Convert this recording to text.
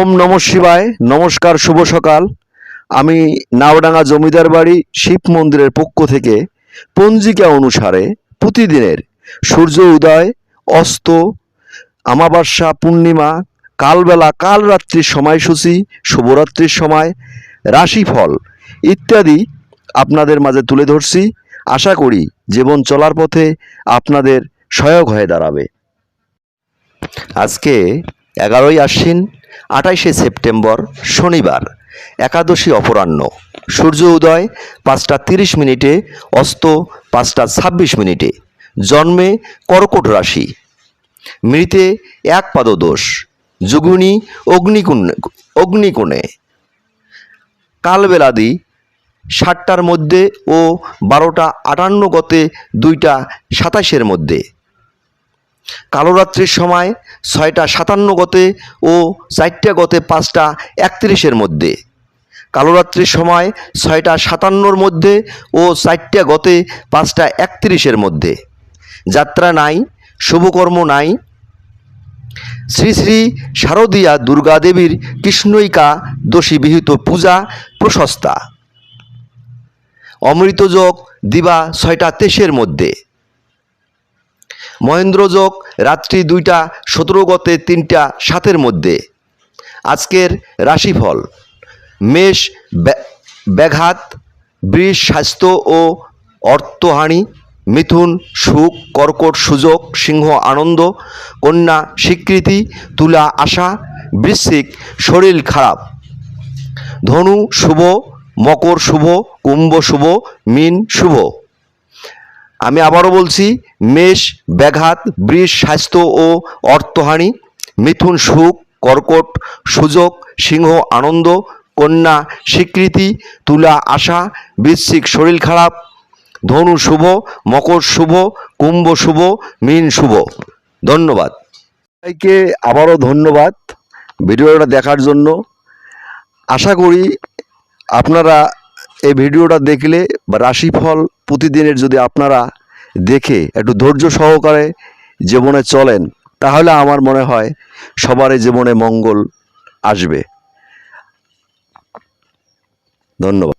ওম নমঃ শিবায়। নমস্কার, শুভ সকাল। আমি নাওডাঙ্গা জমিদার বাড়ি শিব মন্দিরের পক্ষ থেকে পঞ্জিকা অনুসারে প্রতিদিনের সূর্য উদয়, অস্ত, আমাবস্যা, পূর্ণিমা, কালবেলা, কাল রাত্রির সময়সূচি, শুভরাত্রির সময়, রাশিফল ইত্যাদি আপনাদের মাঝে তুলে ধরছি। আশা করি জীবন চলার পথে আপনাদের সহায়ক হয়ে দাঁড়াবে। আজকে 11ই আশ্বিন, 28শে সেপ্টেম্বর, শনিবার, একাদশী অপরাহ্ন। সূর্য উদয় 5টা 30 মিনিটে, অস্ত 5টা 26 মিনিটে। জন্মে কর্কট রাশি। মৃতে 1 পাদদোষ। যুগুনি অগ্নিকোণে। কালবেলাদি 7টার মধ্যে ও 12টা 58 গতে 2টা 27-এর মধ্যে। কালরাত্রির সময় 6টা 57 গতে ও 4টা গতে 5টা 31-এর মধ্যে। কালরাত্রির সময় 6টা 57-র মধ্যে ও 4টা গতে 5টা 31-এর মধ্যে। যাত্রা নাই, শুভকর্ম নাই। শ্রী শ্রী শারদীয়া দুর্গা দেবীর কৃষ্ণৈকা দোষী বিহিত পূজা প্রশস্তা। অমৃতযোগ দিবা 6টা 23-এর মধ্যে। মহেন্দ্রযোগ রাত্রি 2টা 17 গতে 3টা 7-এর মধ্যে। আজকের রাশিফল: মেষ ব্যাঘাত, বৃষ স্বাস্থ্য ও অর্থহানি, মিথুন সুখ, কর্কট সুযোগ, সিংহ আনন্দ, কন্যা স্বীকৃতি, তুলা আশা, বৃশ্চিক শরীর খারাপ, ধনু শুভ, মকর শুভ, কুম্ভ শুভ, মীন শুভ। আমি আবারও বলছি, মেষ ব্যাঘাত, বৃষ স্বাস্থ্য ও অর্থহানি, মিথুন সুখ, কর্কট সুযোগ, সিংহ আনন্দ, কন্যা স্বীকৃতি, তুলা আশা, বৃশ্চিক শরীর খারাপ, ধনু শুভ, মকর শুভ, কুম্ভ শুভ, মীন শুভ। ধন্যবাদ সবাইকে, আবারও ধন্যবাদ ভিডিওটা দেখার জন্য। আশা করি আপনারা এই ভিডিওটা দেখলে বা রাশিফল প্রতিদিনের যদি আপনারা দেখে একটু ধৈর্য সহকারে জীবনে চলেন, তাহলে আমার মনে হয় সবারই জীবনে মঙ্গল আসবে। ধন্যবাদ।